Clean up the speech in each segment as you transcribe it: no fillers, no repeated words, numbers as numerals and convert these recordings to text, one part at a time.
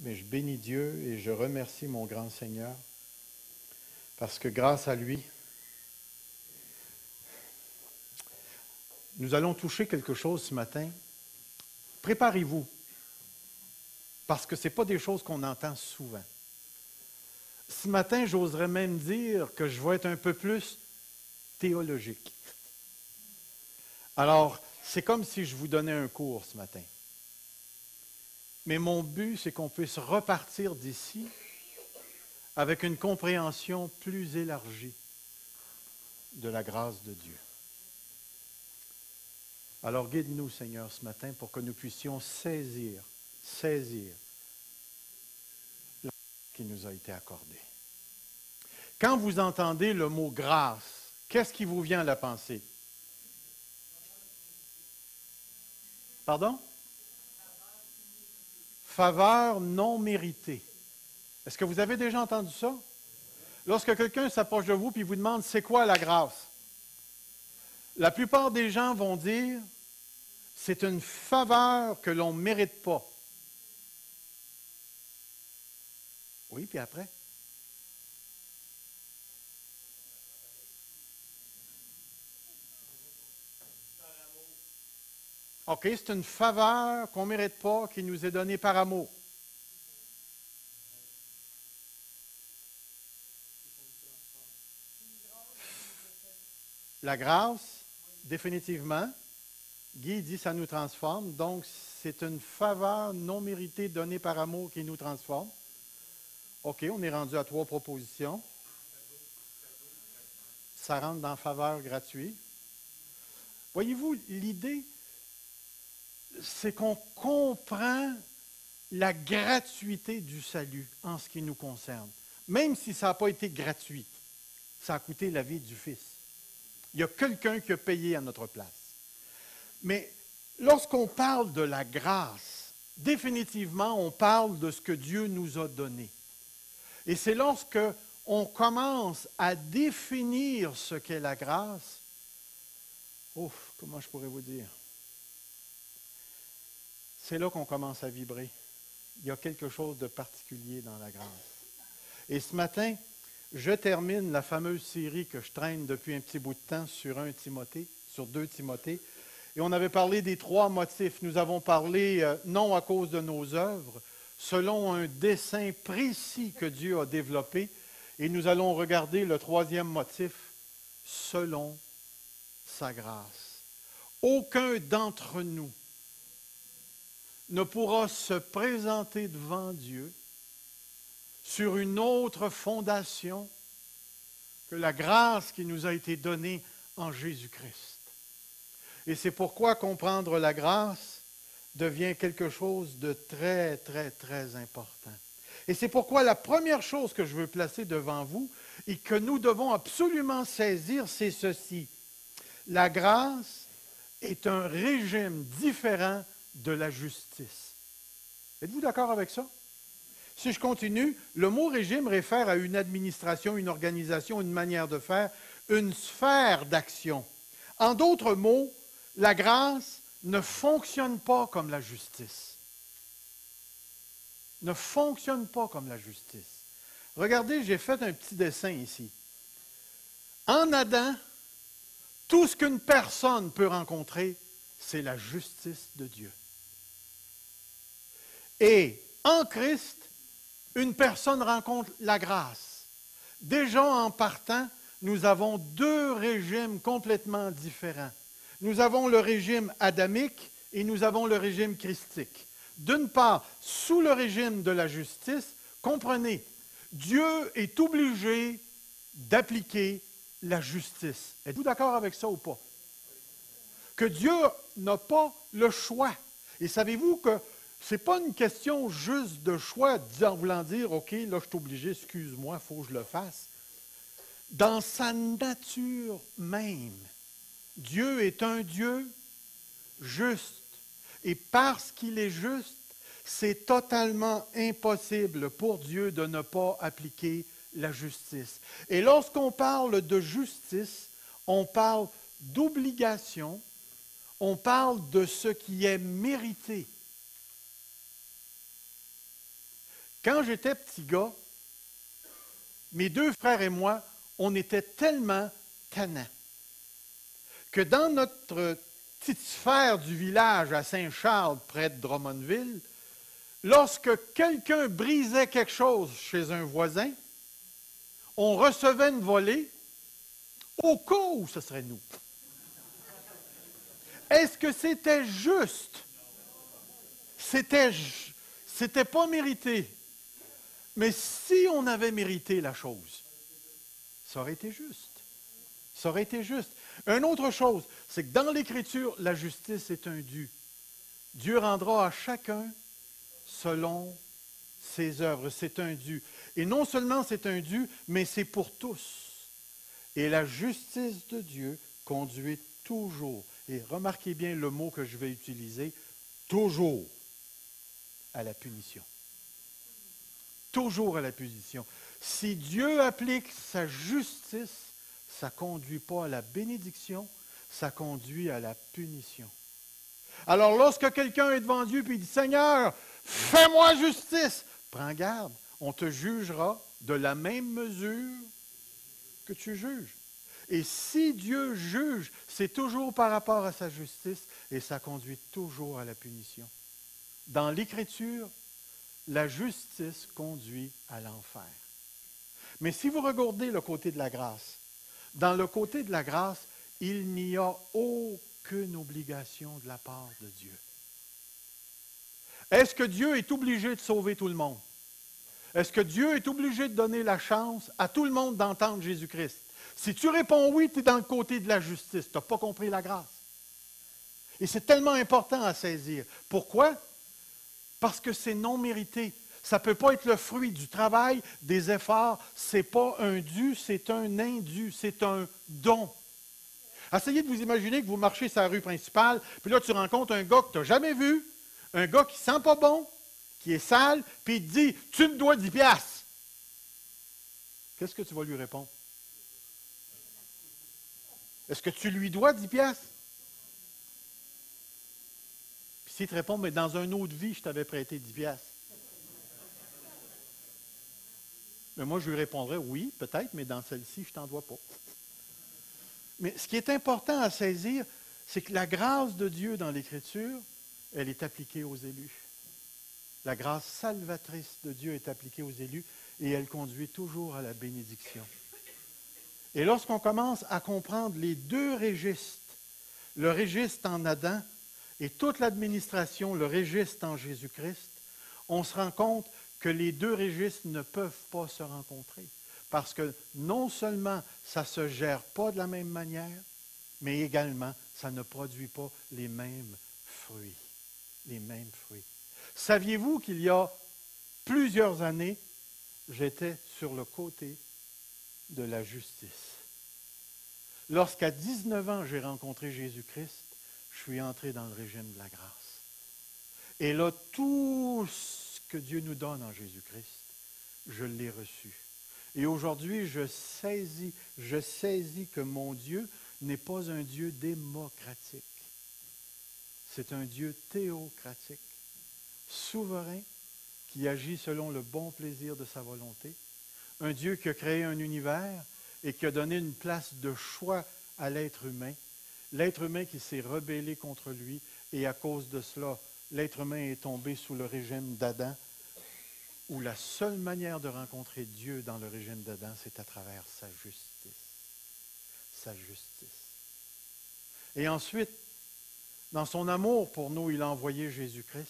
Mais je bénis Dieu et je remercie mon grand Seigneur parce que grâce à lui, nous allons toucher quelque chose ce matin. Préparez-vous parce que ce n'est pas des choses qu'on entend souvent. Ce matin, j'oserais même dire que je vais être un peu plus théologique. Alors, c'est comme si je vous donnais un cours ce matin. Mais mon but, c'est qu'on puisse repartir d'ici avec une compréhension plus élargie de la grâce de Dieu. Alors guide-nous, Seigneur, ce matin pour que nous puissions saisir la grâce qui nous a été accordée. Quand vous entendez le mot grâce, qu'est-ce qui vous vient à la pensée? Pardon? Faveur non méritée. Est-ce que vous avez déjà entendu ça? Lorsque quelqu'un s'approche de vous et vous demande c'est quoi la grâce? La plupart des gens vont dire c'est une faveur que l'on ne mérite pas. Oui, puis après? OK, c'est une faveur qu'on ne mérite pas, qui nous est donnée par amour. La grâce, définitivement. Guy dit ça nous transforme. Donc, c'est une faveur non méritée donnée par amour qui nous transforme. OK, on est rendu à 3 propositions. Ça rentre dans faveur gratuite. Voyez-vous, l'idée, c'est qu'on comprend la gratuité du salut en ce qui nous concerne. Même si ça n'a pas été gratuit, ça a coûté la vie du Fils. Il y a quelqu'un qui a payé à notre place. Mais lorsqu'on parle de la grâce, définitivement, on parle de ce que Dieu nous a donné. Et c'est lorsque on commence à définir ce qu'est la grâce, comment je pourrais vous dire? C'est là qu'on commence à vibrer. Il y a quelque chose de particulier dans la grâce. Et ce matin, je termine la fameuse série que je traîne depuis un petit bout de temps sur 2 Timothée. Et on avait parlé des 3 motifs. Nous avons parlé non à cause de nos œuvres, selon un dessein précis que Dieu a développé. Et nous allons regarder le 3e motif, selon sa grâce. Aucun d'entre nous ne pourra se présenter devant Dieu sur une autre fondation que la grâce qui nous a été donnée en Jésus-Christ. Et c'est pourquoi comprendre la grâce devient quelque chose de très, très, très important. Et c'est pourquoi la première chose que je veux placer devant vous et que nous devons absolument saisir, c'est ceci. La grâce est un régime différent de la justice. Êtes-vous d'accord avec ça? Si je continue, le mot régime réfère à une administration, une organisation, une manière de faire, une sphère d'action. En d'autres mots, la grâce ne fonctionne pas comme la justice. Ne fonctionne pas comme la justice. Regardez, j'ai fait un petit dessin ici. En Adam, tout ce qu'une personne peut rencontrer, c'est la justice de Dieu. Et en Christ, une personne rencontre la grâce. Déjà en partant, nous avons 2 régimes complètement différents. Nous avons le régime adamique et nous avons le régime christique. D'une part, sous le régime de la justice, comprenez, Dieu est obligé d'appliquer la justice. Êtes-vous d'accord avec ça ou pas? Que Dieu n'a pas le choix. Et savez-vous que ce n'est pas une question juste de choix, en voulant dire, OK, là, je suis obligé, excuse-moi, il faut que je le fasse. Dans sa nature même, Dieu est un Dieu juste. Et parce qu'il est juste, c'est totalement impossible pour Dieu de ne pas appliquer la justice. Et lorsqu'on parle de justice, on parle d'obligation, on parle de ce qui est mérité. Quand j'étais petit gars, mes 2 frères et moi, on était tellement tannants que dans notre petite sphère du village à Saint-Charles, près de Drummondville, lorsque quelqu'un brisait quelque chose chez un voisin, on recevait une volée au cas où ce serait nous. Est-ce que c'était juste? C'était pas mérité. Mais si on avait mérité la chose, ça aurait été juste. Ça aurait été juste. Une autre chose, c'est que dans l'Écriture, la justice est un dû. Dieu rendra à chacun selon ses œuvres. C'est un dû. Et non seulement c'est un dû, mais c'est pour tous. Et la justice de Dieu conduit toujours, et remarquez bien le mot que je vais utiliser, toujours à la punition. Toujours à la punition. Si Dieu applique sa justice, ça ne conduit pas à la bénédiction, ça conduit à la punition. Alors, lorsque quelqu'un est devant Dieu et il dit « Seigneur, fais-moi justice », prends garde, on te jugera de la même mesure que tu juges. Et si Dieu juge, c'est toujours par rapport à sa justice et ça conduit toujours à la punition. Dans l'Écriture, la justice conduit à l'enfer. Mais si vous regardez le côté de la grâce, dans le côté de la grâce, il n'y a aucune obligation de la part de Dieu. Est-ce que Dieu est obligé de sauver tout le monde? Est-ce que Dieu est obligé de donner la chance à tout le monde d'entendre Jésus-Christ? Si tu réponds oui, tu es dans le côté de la justice. Tu n'as pas compris la grâce. Et c'est tellement important à saisir. Pourquoi? Parce que c'est non mérité. Ça ne peut pas être le fruit du travail, des efforts. Ce n'est pas un dû, c'est un indu, c'est un don. Essayez de vous imaginer que vous marchez sur la rue principale, puis là, tu rencontres un gars que tu n'as jamais vu, un gars qui ne sent pas bon, qui est sale, puis il te dit « Tu me dois 10 piastres. » Qu'est-ce que tu vas lui répondre? Est-ce que tu lui dois 10 piastres? Puis s'il te répond « Mais dans une autre vie, je t'avais prêté 10 piastres. » Mais moi, je lui répondrais « Oui, peut-être, mais dans celle-ci, je ne t'en dois pas. » Mais ce qui est important à saisir, c'est que la grâce de Dieu dans l'Écriture, elle est appliquée aux élus. La grâce salvatrice de Dieu est appliquée aux élus et elle conduit toujours à la bénédiction. Et lorsqu'on commence à comprendre les 2 registres, le registre en Adam et toute l'administration, le registre en Jésus-Christ, on se rend compte que les 2 registres ne peuvent pas se rencontrer. Parce que non seulement ça ne se gère pas de la même manière, mais également ça ne produit pas les mêmes fruits. Les mêmes fruits. Saviez-vous qu'il y a plusieurs années, j'étais sur le côté de la justice. Lorsqu'à 19 ans, j'ai rencontré Jésus-Christ, je suis entré dans le régime de la grâce. Et là, tout ce que Dieu nous donne en Jésus-Christ, je l'ai reçu. Et aujourd'hui, je saisis que mon Dieu n'est pas un Dieu démocratique. C'est un Dieu théocratique, souverain, qui agit selon le bon plaisir de sa volonté. Un Dieu qui a créé un univers et qui a donné une place de choix à l'être humain. L'être humain qui s'est rebellé contre lui et à cause de cela, l'être humain est tombé sous le régime d'Adam, où la seule manière de rencontrer Dieu dans le régime d'Adam, c'est à travers sa justice. Sa justice. Et ensuite, dans son amour pour nous, il a envoyé Jésus-Christ.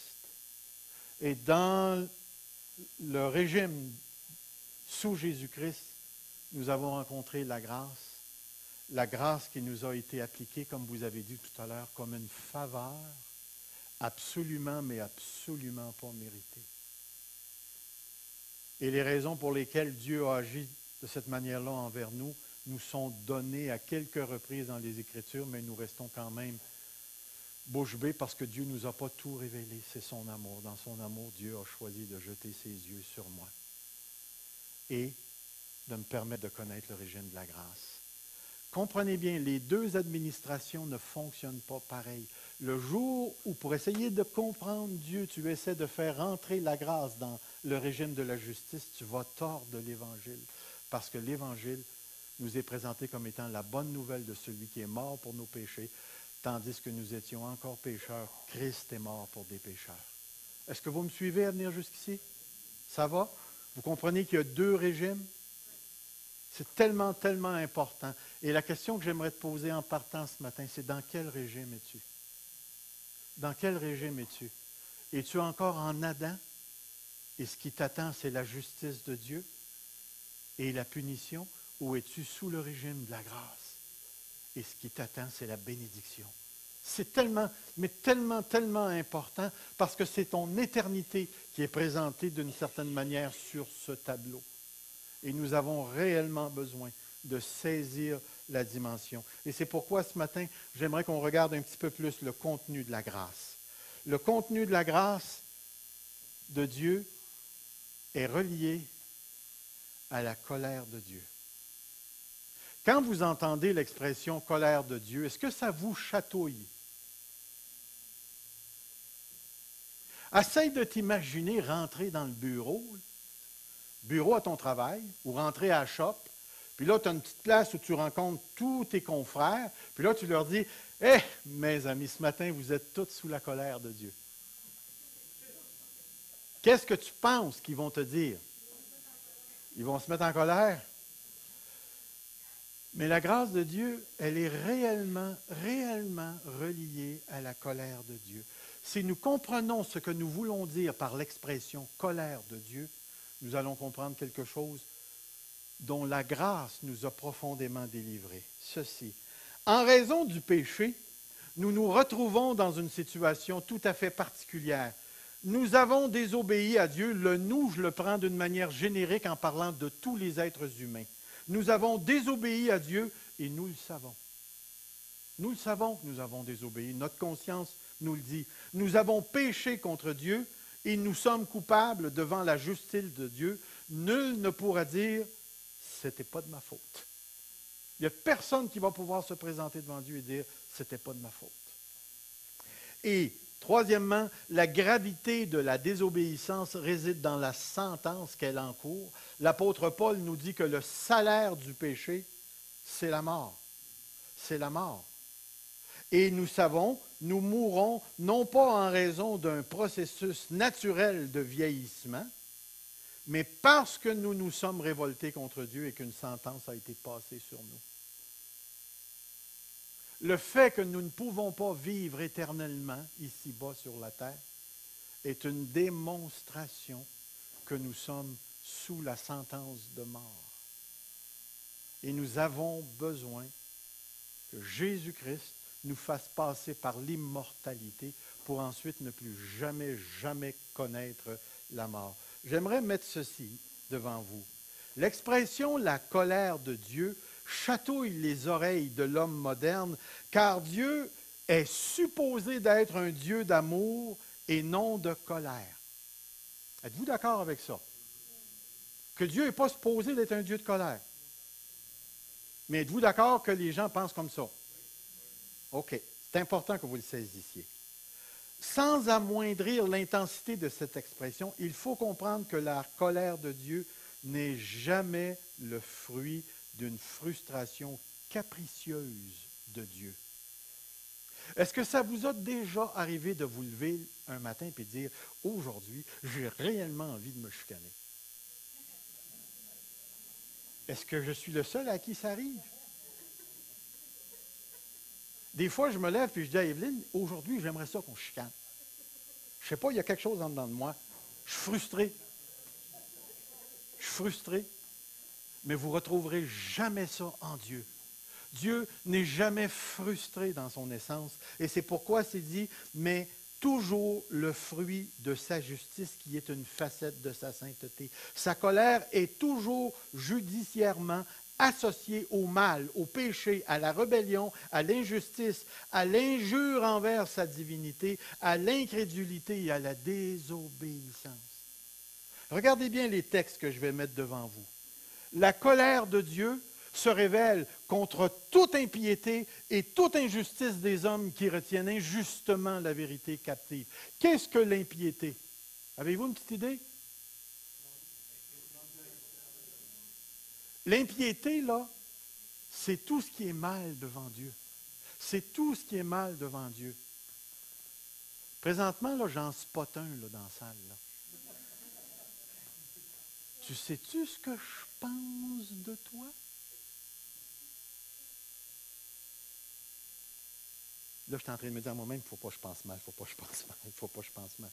Et dans le régime sous Jésus-Christ, nous avons rencontré la grâce qui nous a été appliquée, comme vous avez dit tout à l'heure, comme une faveur absolument, mais absolument pas méritée. Et les raisons pour lesquelles Dieu a agi de cette manière-là envers nous, nous sont données à quelques reprises dans les Écritures, mais nous restons quand même bouche bée parce que Dieu ne nous a pas tout révélé. C'est son amour. Dans son amour, Dieu a choisi de jeter ses yeux sur moi et de me permettre de connaître le régime de la grâce. Comprenez bien, les 2 administrations ne fonctionnent pas pareil. Le jour où, pour essayer de comprendre Dieu, tu essaies de faire rentrer la grâce dans le régime de la justice, tu vas tordre l'Évangile. Parce que l'Évangile nous est présenté comme étant la bonne nouvelle de celui qui est mort pour nos péchés, tandis que nous étions encore pécheurs. Christ est mort pour des pécheurs. Est-ce que vous me suivez à venir jusqu'ici? Ça va? Vous comprenez qu'il y a deux régimes? C'est tellement, tellement important. Et la question que j'aimerais te poser en partant ce matin, c'est dans quel régime es-tu? Dans quel régime es-tu? Es-tu encore en Adam? Et ce qui t'attend, c'est la justice de Dieu et la punition? Ou es-tu sous le régime de la grâce? Et ce qui t'attend, c'est la bénédiction. C'est tellement, mais tellement, tellement important parce que c'est ton éternité qui est présentée d'une certaine manière sur ce tableau. Et nous avons réellement besoin de saisir la dimension. Et c'est pourquoi ce matin, j'aimerais qu'on regarde un petit peu plus le contenu de la grâce. Le contenu de la grâce de Dieu est relié à la colère de Dieu. Quand vous entendez l'expression colère de Dieu, est-ce que ça vous chatouille? Essaye de t'imaginer rentrer dans le bureau à ton travail, ou rentrer à la shop, puis là, tu as une petite place où tu rencontres tous tes confrères, puis là, tu leur dis, « Hé, mes amis, ce matin, vous êtes tous sous la colère de Dieu. » Qu'est-ce que tu penses qu'ils vont te dire? Ils vont se mettre en colère? Mais la grâce de Dieu, elle est réellement, réellement reliée à la colère de Dieu. Si nous comprenons ce que nous voulons dire par l'expression colère de Dieu, nous allons comprendre quelque chose dont la grâce nous a profondément délivrés. Ceci, en raison du péché, nous nous retrouvons dans une situation tout à fait particulière. Nous avons désobéi à Dieu. Le « nous », je le prends d'une manière générique en parlant de tous les êtres humains. Nous avons désobéi à Dieu et nous le savons. Nous le savons que nous avons désobéi. Notre conscience nous le dit. Nous avons péché contre Dieu et nous sommes coupables devant la justice de Dieu. Nul ne pourra dire « c'était pas de ma faute ». Il n'y a personne qui va pouvoir se présenter devant Dieu et dire « c'était pas de ma faute ». Et troisièmement, la gravité de la désobéissance réside dans la sentence qu'elle encourt. L'apôtre Paul nous dit que le salaire du péché, c'est la mort. C'est la mort. Et nous savons, nous mourrons non pas en raison d'un processus naturel de vieillissement, mais parce que nous nous sommes révoltés contre Dieu et qu'une sentence a été passée sur nous. Le fait que nous ne pouvons pas vivre éternellement ici-bas sur la terre est une démonstration que nous sommes sous la sentence de mort. Et nous avons besoin que Jésus-Christ nous fasse passer par l'immortalité pour ensuite ne plus jamais, jamais connaître la mort. J'aimerais mettre ceci devant vous. L'expression « la colère de Dieu » chatouille les oreilles de l'homme moderne, car Dieu est supposé d'être un Dieu d'amour et non de colère. Êtes-vous d'accord avec ça? Que Dieu n'est pas supposé d'être un Dieu de colère. Mais êtes-vous d'accord que les gens pensent comme ça? OK, c'est important que vous le saisissiez. Sans amoindrir l'intensité de cette expression, il faut comprendre que la colère de Dieu n'est jamais le fruit d'une frustration capricieuse de Dieu. Est-ce que ça vous a déjà arrivé de vous lever un matin et de dire « Aujourd'hui, j'ai réellement envie de me chicaner ». Est-ce que je suis le seul à qui ça arrive? Des fois, je me lève et je dis à Evelyne, aujourd'hui, j'aimerais ça qu'on chicane. Je ne sais pas, il y a quelque chose en dedans de moi. Je suis frustré. Je suis frustré. Mais vous ne retrouverez jamais ça en Dieu. Dieu n'est jamais frustré dans son essence. Et c'est pourquoi c'est dit, mais toujours le fruit de sa justice qui est une facette de sa sainteté. Sa colère est toujours judiciairement associée au mal, au péché, à la rébellion, à l'injustice, à l'injure envers sa divinité, à l'incrédulité et à la désobéissance. Regardez bien les textes que je vais mettre devant vous. La colère de Dieu se révèle contre toute impiété et toute injustice des hommes qui retiennent injustement la vérité captive. Qu'est-ce que l'impiété? Avez-vous une petite idée? L'impiété, là, c'est tout ce qui est mal devant Dieu. C'est tout ce qui est mal devant Dieu. Présentement, là, j'en spot un là, dans la salle. Là. Tu sais-tu ce que je pense de toi? Là, je suis en train de me dire à moi-même, il ne faut pas que je pense mal, il ne faut pas que je pense mal, il ne faut pas que je pense mal.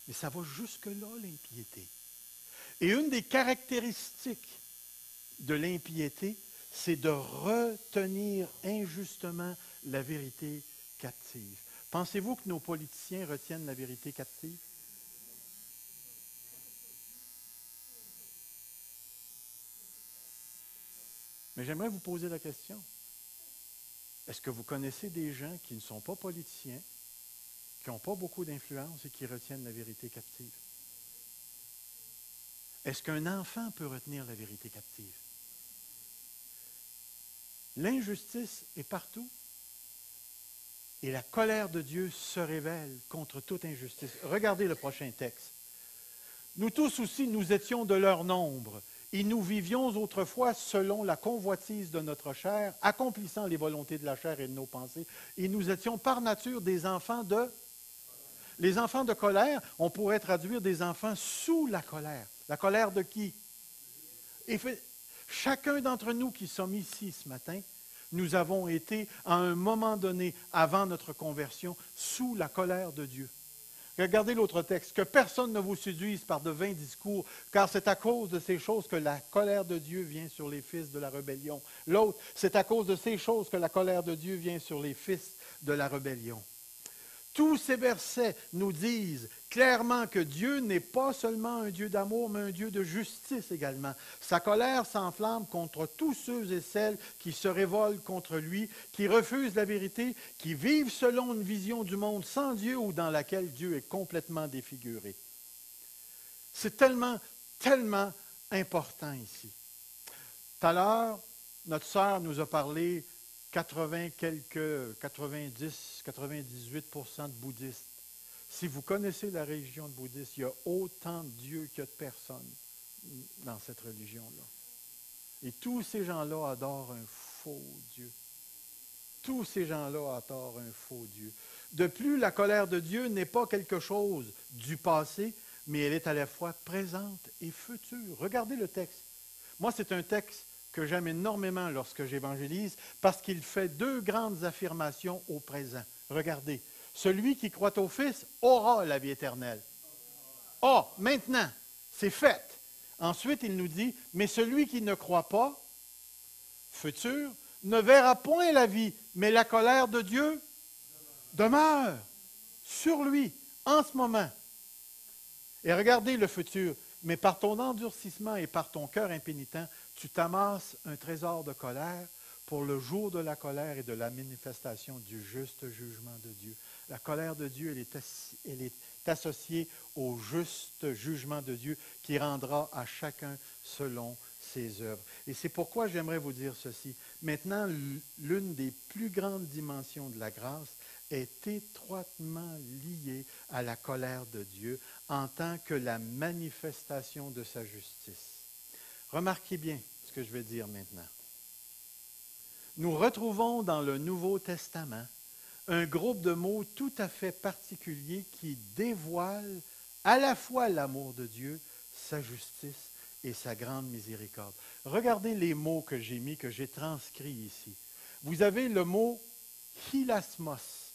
Mais ça va jusque-là, l'impiété. Et une des caractéristiques de l'impiété, c'est de retenir injustement la vérité captive. Pensez-vous que nos politiciens retiennent la vérité captive? Mais j'aimerais vous poser la question. Est-ce que vous connaissez des gens qui ne sont pas politiciens, qui n'ont pas beaucoup d'influence et qui retiennent la vérité captive? Est-ce qu'un enfant peut retenir la vérité captive? L'injustice est partout et la colère de Dieu se révèle contre toute injustice. Regardez le prochain texte. Nous tous aussi, nous étions de leur nombre, et nous vivions autrefois selon la convoitise de notre chair, accomplissant les volontés de la chair et de nos pensées, et nous étions par nature des enfants de... Les enfants de colère, on pourrait traduire des enfants sous la colère. La colère de qui? Et chacun d'entre nous qui sommes ici ce matin, nous avons été à un moment donné, avant notre conversion, sous la colère de Dieu. Regardez l'autre texte. Que personne ne vous séduise par de vains discours, car c'est à cause de ces choses que la colère de Dieu vient sur les fils de la rébellion. L'autre, c'est à cause de ces choses que la colère de Dieu vient sur les fils de la rébellion. Tous ces versets nous disent clairement que Dieu n'est pas seulement un Dieu d'amour, mais un Dieu de justice également. Sa colère s'enflamme contre tous ceux et celles qui se révoltent contre lui, qui refusent la vérité, qui vivent selon une vision du monde sans Dieu ou dans laquelle Dieu est complètement défiguré. C'est tellement, tellement important ici. Tout à l'heure, notre sœur nous a parlé 90, 98% de bouddhistes. Si vous connaissez la religion de bouddhiste, il y a autant de dieux que de personnes dans cette religion-là. Et tous ces gens-là adorent un faux Dieu. Tous ces gens-là adorent un faux Dieu. De plus, la colère de Dieu n'est pas quelque chose du passé, mais elle est à la fois présente et future. Regardez le texte. Moi, c'est un texte que j'aime énormément lorsque j'évangélise, parce qu'il fait deux grandes affirmations au présent. Regardez, celui qui croit au Fils aura la vie éternelle. Ah, maintenant, c'est fait. Ensuite, il nous dit, mais celui qui ne croit pas, futur, ne verra point la vie, mais la colère de Dieu demeure sur lui, en ce moment. Et regardez le futur. Mais par ton endurcissement et par ton cœur impénitent, tu t'amasses un trésor de colère pour le jour de la colère et de la manifestation du juste jugement de Dieu. La colère de Dieu, elle est associée au juste jugement de Dieu qui rendra à chacun selon ses œuvres. Et c'est pourquoi j'aimerais vous dire ceci. Maintenant, l'une des plus grandes dimensions de la grâce est étroitement liée à la colère de Dieu en tant que la manifestation de sa justice. Remarquez bien ce que je vais dire maintenant. Nous retrouvons dans le Nouveau Testament un groupe de mots tout à fait particulier qui dévoilent à la fois l'amour de Dieu, sa justice et sa grande miséricorde. Regardez les mots que j'ai mis, que j'ai transcrits ici. Vous avez le mot hilasmos,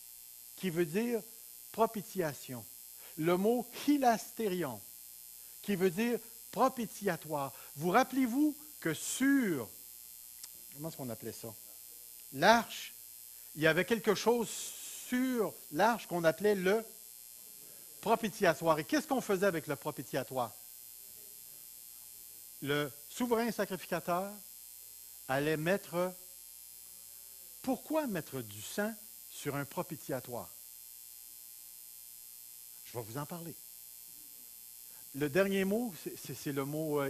qui veut dire propitiation. Le mot hilastérion, qui veut dire propitiatoire. Vous rappelez-vous que sur, comment est-ce qu'on appelait ça? L'arche, il y avait quelque chose sur l'arche qu'on appelait le propitiatoire. Et qu'est-ce qu'on faisait avec le propitiatoire? Le souverain sacrificateur allait mettre... Pourquoi mettre du sang sur un propitiatoire? Je vais vous en parler. Le dernier mot, c'est le mot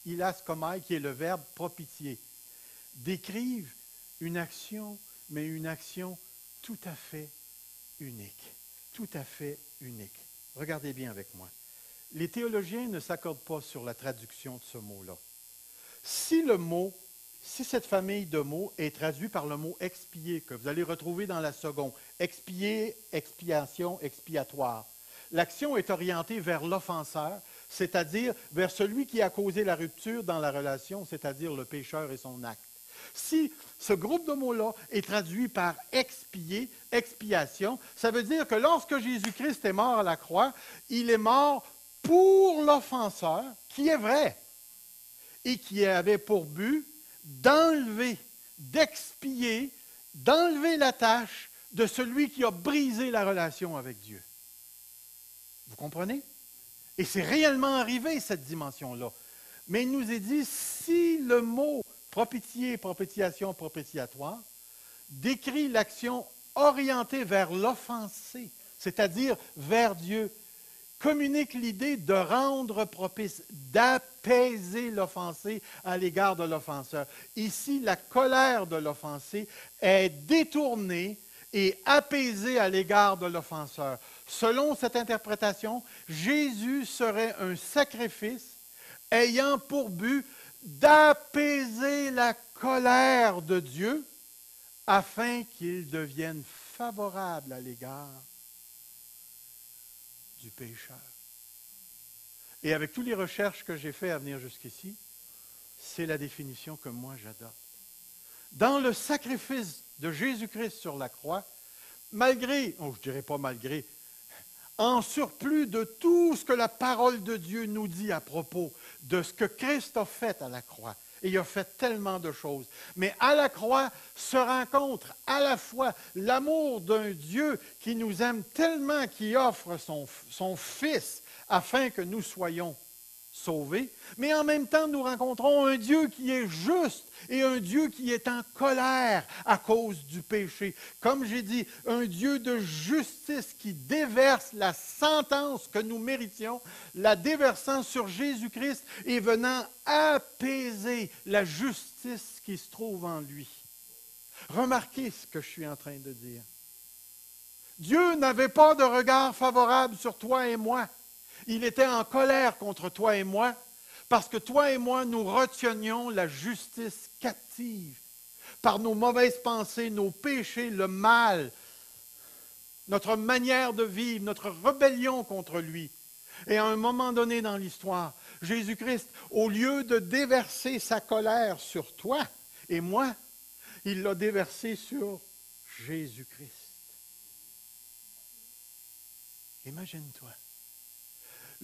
ilaskomai, qui est le verbe propitier. Décrivent une action, mais une action tout à fait unique. Tout à fait unique. Regardez bien avec moi. Les théologiens ne s'accordent pas sur la traduction de ce mot-là. Si cette famille de mots est traduite par le mot expier, que vous allez retrouver dans la seconde, expier, expiation, expiatoire, l'action est orientée vers l'offenseur, c'est-à-dire vers celui qui a causé la rupture dans la relation, c'est-à-dire le pécheur et son acte. Si ce groupe de mots-là est traduit par expier, expiation, ça veut dire que lorsque Jésus-Christ est mort à la croix, il est mort pour l'offenseur, qui est vrai, et qui avait pour but d'enlever, d'expier, d'enlever la tâche de celui qui a brisé la relation avec Dieu. Vous comprenez? Et c'est réellement arrivé, cette dimension-là. Mais il nous est dit, si le mot propitier, propitiation, propitiatoire décrit l'action orientée vers l'offensé, c'est-à-dire vers Dieu, communique l'idée de rendre propice, d'apaiser l'offensé à l'égard de l'offenseur. Ici, la colère de l'offensé est détournée et apaisée à l'égard de l'offenseur. Selon cette interprétation, Jésus serait un sacrifice ayant pour but d'apaiser la colère de Dieu afin qu'il devienne favorable à l'égard du pécheur. Et avec toutes les recherches que j'ai faites à venir jusqu'ici, c'est la définition que moi j'adopte. Dans le sacrifice de Jésus-Christ sur la croix, malgré, je ne dirais pas malgré, en surplus de tout ce que la parole de Dieu nous dit à propos de ce que Christ a fait à la croix, et il a fait tellement de choses. Mais à la croix se rencontre à la fois l'amour d'un Dieu qui nous aime tellement qu'il offre son Fils afin que nous soyons sauvés, mais en même temps nous rencontrons un Dieu qui est juste et un Dieu qui est en colère à cause du péché. Comme j'ai dit, un Dieu de justice qui déverse la sentence que nous méritions, la déversant sur Jésus-Christ et venant apaiser la justice qui se trouve en lui. Remarquez ce que je suis en train de dire. Dieu n'avait pas de regard favorable sur toi et moi. Il était en colère contre toi et moi parce que toi et moi, nous retenions la justice captive par nos mauvaises pensées, nos péchés, le mal, notre manière de vivre, notre rébellion contre lui. Et à un moment donné dans l'histoire, Jésus-Christ, au lieu de déverser sa colère sur toi et moi, il l'a déversée sur Jésus-Christ. Imagine-toi.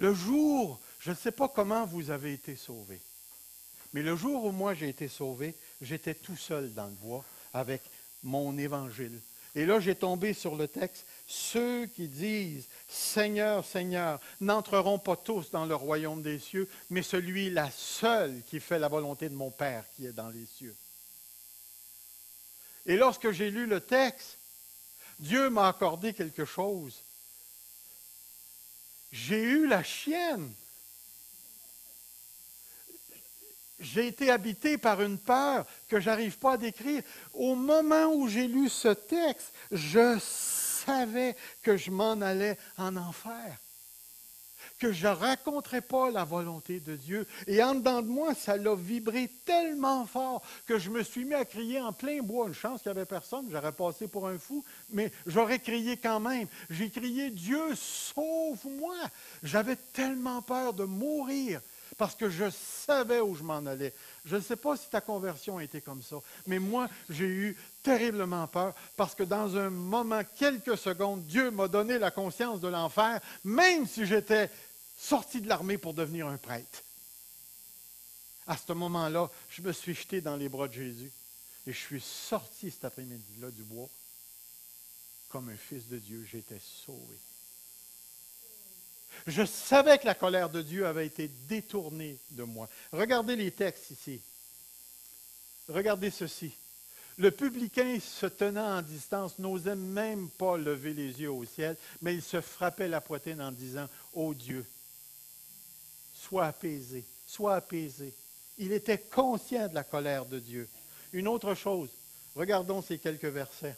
Le jour, je ne sais pas comment vous avez été sauvés, mais le jour où moi j'ai été sauvé, j'étais tout seul dans le bois avec mon évangile. Et là, j'ai tombé sur le texte, ceux qui disent « Seigneur, Seigneur » n'entreront pas tous dans le royaume des cieux, mais celui-là seul qui fait la volonté de mon Père qui est dans les cieux. Et lorsque j'ai lu le texte, Dieu m'a accordé quelque chose. J'ai eu la chienne. J'ai été habité par une peur que je n'arrive pas à décrire. Au moment où j'ai lu ce texte, je savais que je m'en allais en enfer, que je ne raconterais pas la volonté de Dieu. Et en dedans de moi, ça l'a vibré tellement fort que je me suis mis à crier en plein bois. Une chance qu'il n'y avait personne, j'aurais passé pour un fou, mais j'aurais crié quand même. J'ai crié « Dieu, sauve-moi » J'avais tellement peur de mourir parce que je savais où je m'en allais. Je ne sais pas si ta conversion a été comme ça, mais moi, j'ai eu terriblement peur parce que dans un moment, quelques secondes, Dieu m'a donné la conscience de l'enfer, même si j'étais sorti de l'armée pour devenir un prêtre. À ce moment-là, je me suis jeté dans les bras de Jésus et je suis sorti cet après-midi-là du bois comme un fils de Dieu. J'étais sauvé. Je savais que la colère de Dieu avait été détournée de moi. Regardez les textes ici. Regardez ceci. Le publicain, se tenant en distance, n'osait même pas lever les yeux au ciel, mais il se frappait la poitrine en disant « Ô Dieu, sois apaisé, sois apaisé. » Il était conscient de la colère de Dieu. Une autre chose, regardons ces quelques versets.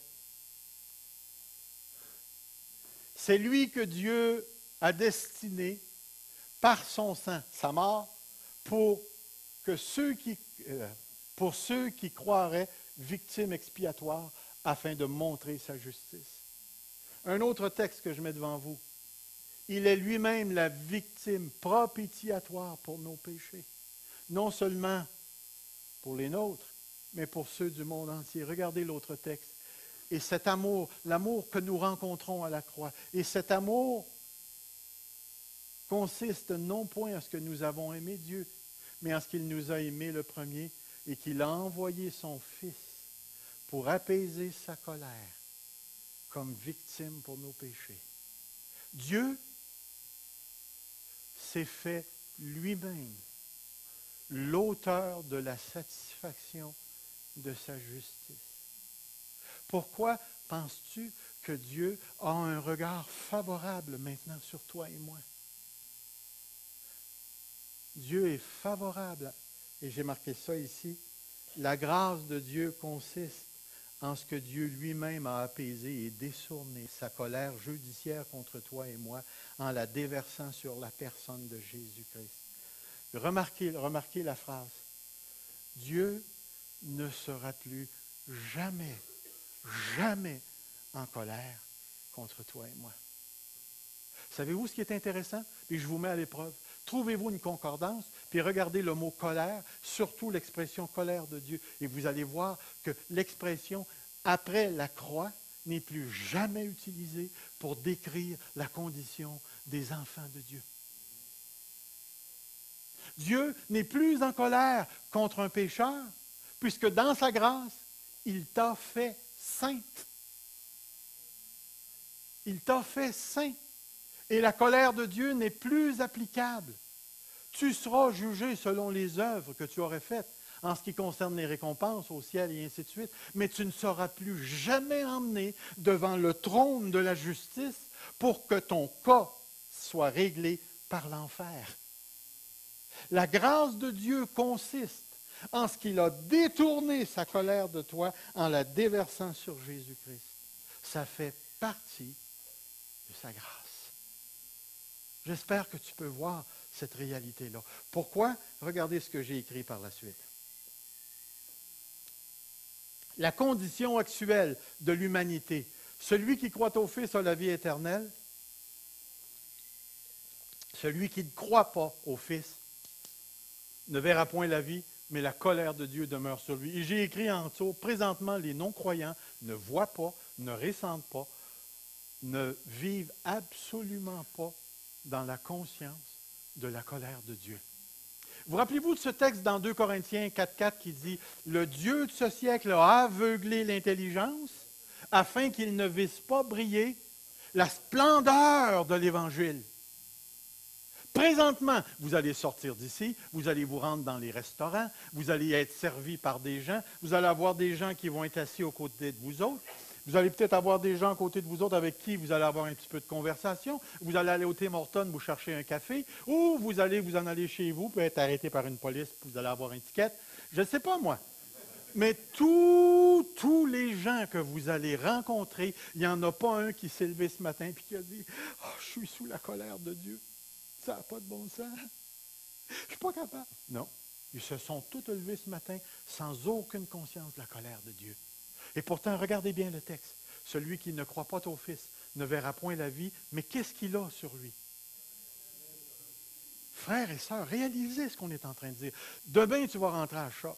C'est lui que Dieu a destiné par son sang, sa mort, pour que pour ceux qui croiraient victime expiatoire afin de montrer sa justice. Un autre texte que je mets devant vous. Il est lui-même la victime propitiatoire pour nos péchés. Non seulement pour les nôtres, mais pour ceux du monde entier. Regardez l'autre texte. Et cet amour, l'amour que nous rencontrons à la croix, et cet amour consiste non point à ce que nous avons aimé Dieu, mais en ce qu'il nous a aimés le premier et qu'il a envoyé son Fils pour apaiser sa colère comme victime pour nos péchés. Dieu s'est fait lui-même l'auteur de la satisfaction de sa justice. Pourquoi penses-tu que Dieu a un regard favorable maintenant sur toi et moi? Dieu est favorable, et j'ai marqué ça ici, la grâce de Dieu consiste en ce que Dieu lui-même a apaisé et détourné sa colère judiciaire contre toi et moi en la déversant sur la personne de Jésus-Christ. Remarquez la phrase. Dieu ne sera plus jamais, jamais en colère contre toi et moi. Savez-vous ce qui est intéressant? Puis je vous mets à l'épreuve. Trouvez-vous une concordance, puis regardez le mot colère, surtout l'expression colère de Dieu. Et vous allez voir que l'expression après la croix n'est plus jamais utilisée pour décrire la condition des enfants de Dieu. Dieu n'est plus en colère contre un pécheur, puisque dans sa grâce, il t'a fait saint. Il t'a fait saint. Et la colère de Dieu n'est plus applicable. Tu seras jugé selon les œuvres que tu aurais faites en ce qui concerne les récompenses au ciel et ainsi de suite, mais tu ne seras plus jamais emmené devant le trône de la justice pour que ton cas soit réglé par l'enfer. La grâce de Dieu consiste en ce qu'il a détourné sa colère de toi en la déversant sur Jésus-Christ. Ça fait partie de sa grâce. J'espère que tu peux voir cette réalité-là. Pourquoi? Regardez ce que j'ai écrit par la suite. La condition actuelle de l'humanité. Celui qui croit au Fils a la vie éternelle. Celui qui ne croit pas au Fils ne verra point la vie, mais la colère de Dieu demeure sur lui. Et j'ai écrit en dessous, présentement, les non-croyants ne voient pas, ne ressentent pas, ne vivent absolument pas dans la conscience de la colère de Dieu. Vous rappelez-vous de ce texte dans 2 Corinthiens 4,4 qui dit « Le Dieu de ce siècle a aveuglé l'intelligence afin qu'il ne visse pas briller la splendeur de l'Évangile. » Présentement, vous allez sortir d'ici, vous allez vous rendre dans les restaurants, vous allez être servi par des gens, vous allez avoir des gens qui vont être assis aux côtés de vous autres. Vous allez peut-être avoir des gens à côté de vous autres avec qui vous allez avoir un petit peu de conversation. Vous allez aller au Tim Hortons, vous chercher un café, ou vous allez vous en aller chez vous, puis être arrêté par une police, puis vous allez avoir une étiquette. Je ne sais pas, moi. Mais tous les gens que vous allez rencontrer, il n'y en a pas un qui s'est levé ce matin et qui a dit « Oh, je suis sous la colère de Dieu. Ça n'a pas de bon sens. Je ne suis pas capable. » Non. Ils se sont tous levés ce matin sans aucune conscience de la colère de Dieu. Et pourtant, regardez bien le texte. Celui qui ne croit pas au Fils ne verra point la vie, mais qu'est-ce qu'il a sur lui? Frères et sœurs, réalisez ce qu'on est en train de dire. Demain, tu vas rentrer à la shop.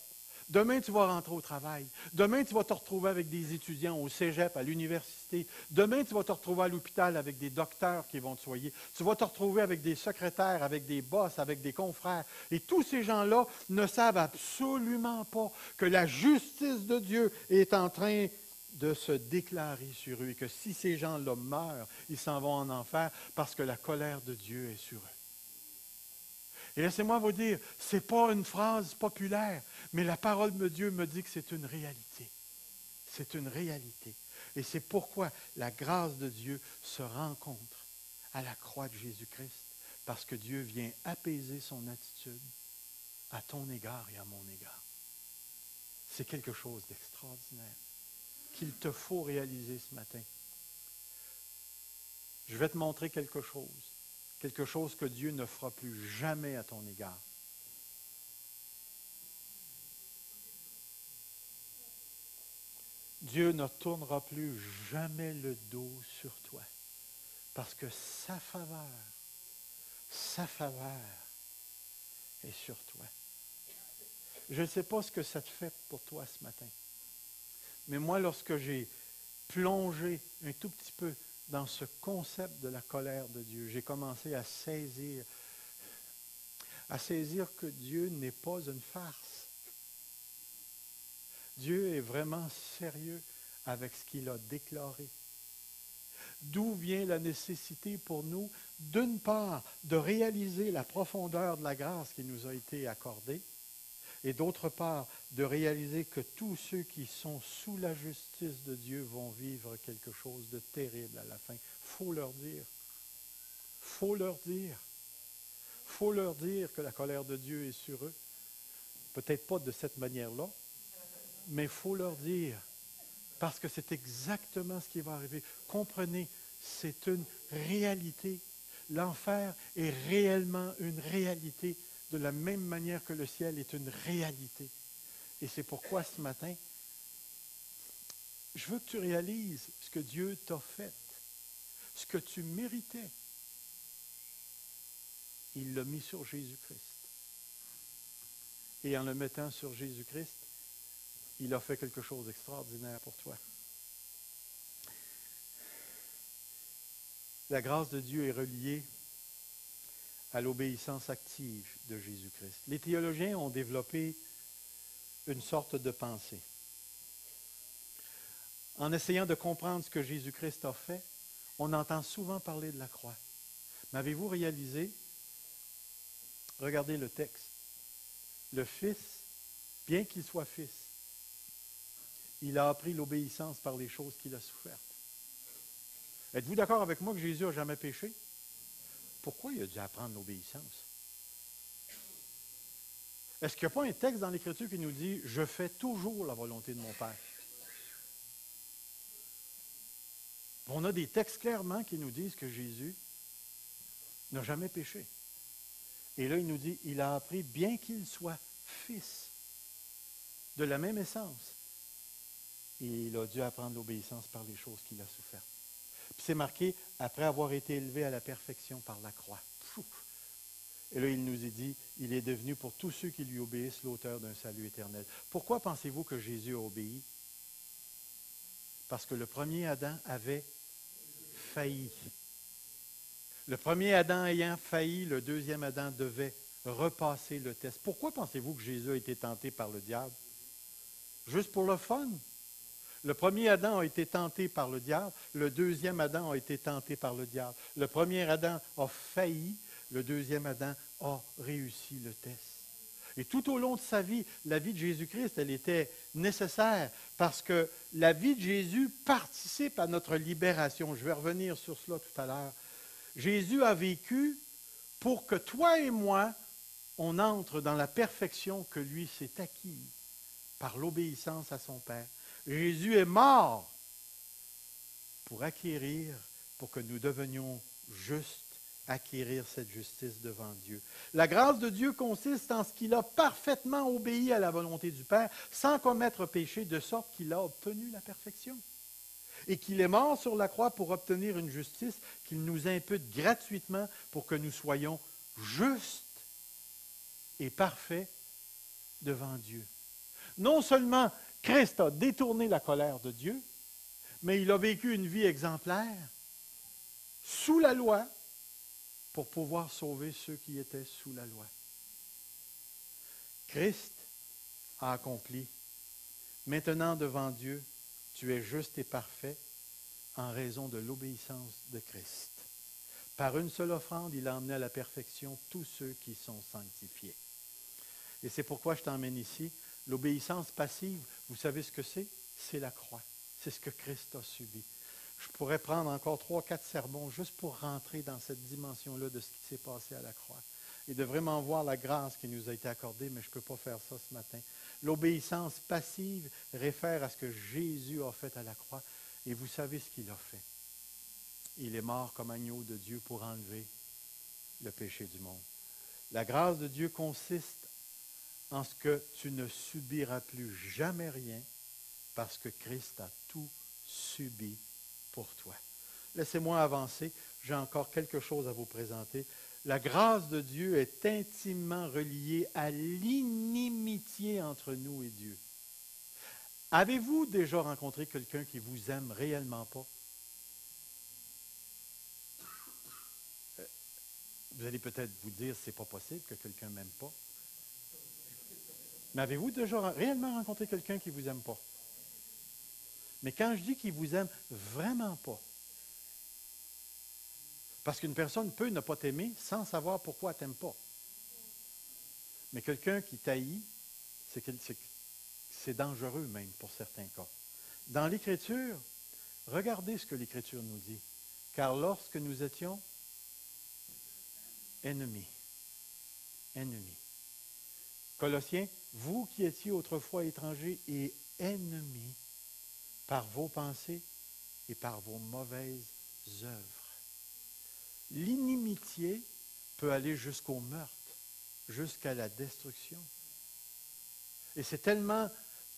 Demain, tu vas rentrer au travail. Demain, tu vas te retrouver avec des étudiants au cégep, à l'université. Demain, tu vas te retrouver à l'hôpital avec des docteurs qui vont te soigner. Tu vas te retrouver avec des secrétaires, avec des boss, avec des confrères. Et tous ces gens-là ne savent absolument pas que la justice de Dieu est en train de se déclarer sur eux et que si ces gens-là meurent, ils s'en vont en enfer parce que la colère de Dieu est sur eux. Et laissez-moi vous dire, ce n'est pas une phrase populaire, mais la parole de Dieu me dit que c'est une réalité. C'est une réalité. Et c'est pourquoi la grâce de Dieu se rencontre à la croix de Jésus-Christ, parce que Dieu vient apaiser son attitude à ton égard et à mon égard. C'est quelque chose d'extraordinaire qu'il te faut réaliser ce matin. Je vais te montrer quelque chose que Dieu ne fera plus jamais à ton égard. Dieu ne tournera plus jamais le dos sur toi. Parce que sa faveur est sur toi. Je ne sais pas ce que ça te fait pour toi ce matin. Mais moi, lorsque j'ai plongé un tout petit peu dans ce concept de la colère de Dieu, j'ai commencé à saisir que Dieu n'est pas une farce. Dieu est vraiment sérieux avec ce qu'il a déclaré. D'où vient la nécessité pour nous, d'une part, de réaliser la profondeur de la grâce qui nous a été accordée, et d'autre part, de réaliser que tous ceux qui sont sous la justice de Dieu vont vivre quelque chose de terrible à la fin. Il faut leur dire. Faut leur dire. Faut leur dire que la colère de Dieu est sur eux. Peut-être pas de cette manière-là, mais il faut leur dire. Parce que c'est exactement ce qui va arriver. Comprenez, c'est une réalité. L'enfer est réellement une réalité, de la même manière que le ciel est une réalité. Et c'est pourquoi ce matin, je veux que tu réalises ce que Dieu t'a fait, ce que tu méritais. Il l'a mis sur Jésus-Christ. Et en le mettant sur Jésus-Christ, il a fait quelque chose d'extraordinaire pour toi. La grâce de Dieu est reliée à l'obéissance active de Jésus-Christ. Les théologiens ont développé une sorte de pensée. En essayant de comprendre ce que Jésus-Christ a fait, on entend souvent parler de la croix. Mais avez-vous réalisé, regardez le texte, le Fils, bien qu'il soit Fils, il a appris l'obéissance par les choses qu'il a souffertes. Êtes-vous d'accord avec moi que Jésus n'a jamais péché? Pourquoi il a dû apprendre l'obéissance? Est-ce qu'il n'y a pas un texte dans l'Écriture qui nous dit « Je fais toujours la volonté de mon Père ». On a des textes clairement qui nous disent que Jésus n'a jamais péché. Et là, il nous dit « Il a appris, bien qu'il soit fils de la même essence, il a dû apprendre l'obéissance par les choses qu'il a souffertes. » Puis c'est marqué « Après avoir été élevé à la perfection par la croix. » Et là, il nous est dit, il est devenu pour tous ceux qui lui obéissent l'auteur d'un salut éternel. Pourquoi pensez-vous que Jésus a obéi? Parce que le premier Adam avait failli. Le premier Adam ayant failli, le deuxième Adam devait repasser le test. Pourquoi pensez-vous que Jésus a été tenté par le diable? Juste pour le fun. Le premier Adam a été tenté par le diable, le deuxième Adam a été tenté par le diable. Le premier Adam a failli, le deuxième Adam a réussi le test. Et tout au long de sa vie, la vie de Jésus-Christ, elle était nécessaire parce que la vie de Jésus participe à notre libération. Je vais revenir sur cela tout à l'heure. Jésus a vécu pour que toi et moi, on entre dans la perfection que lui s'est acquise par l'obéissance à son Père. Jésus est mort pour acquérir, pour que nous devenions justes, acquérir cette justice devant Dieu. La grâce de Dieu consiste en ce qu'il a parfaitement obéi à la volonté du Père, sans commettre péché, de sorte qu'il a obtenu la perfection. Et qu'il est mort sur la croix pour obtenir une justice qu'il nous impute gratuitement pour que nous soyons justes et parfaits devant Dieu. Non seulement Christ a détourné la colère de Dieu, mais il a vécu une vie exemplaire sous la loi pour pouvoir sauver ceux qui étaient sous la loi. Christ a accompli. Maintenant devant Dieu, tu es juste et parfait en raison de l'obéissance de Christ. Par une seule offrande, il a emmené à la perfection tous ceux qui sont sanctifiés. Et c'est pourquoi je t'emmène ici. L'obéissance passive, vous savez ce que c'est? C'est la croix. C'est ce que Christ a subi. Je pourrais prendre encore 3-4 sermons juste pour rentrer dans cette dimension-là de ce qui s'est passé à la croix. Et de vraiment voir la grâce qui nous a été accordée, mais je ne peux pas faire ça ce matin. L'obéissance passive réfère à ce que Jésus a fait à la croix. Et vous savez ce qu'il a fait. Il est mort comme agneau de Dieu pour enlever le péché du monde. La grâce de Dieu consiste en ce que tu ne subiras plus jamais rien parce que Christ a tout subi pour toi. Laissez-moi avancer. J'ai encore quelque chose à vous présenter. La grâce de Dieu est intimement reliée à l'inimitié entre nous et Dieu. Avez-vous déjà rencontré quelqu'un qui vous aime réellement pas? Vous allez peut-être vous dire, c'est pas possible que quelqu'un ne m'aime pas. Mais avez-vous déjà réellement rencontré quelqu'un qui ne vous aime pas? Mais quand je dis qu'il vous aime vraiment pas, parce qu'une personne peut ne pas t'aimer sans savoir pourquoi elle ne t'aime pas. Mais quelqu'un qui t'haït, c'est dangereux même pour certains cas. Dans l'Écriture, regardez ce que l'Écriture nous dit. Car lorsque nous étions ennemis, Colossiens, vous qui étiez autrefois étrangers et ennemis par vos pensées et par vos mauvaises œuvres. L'inimitié peut aller jusqu'au meurtre, jusqu'à la destruction. Et c'est tellement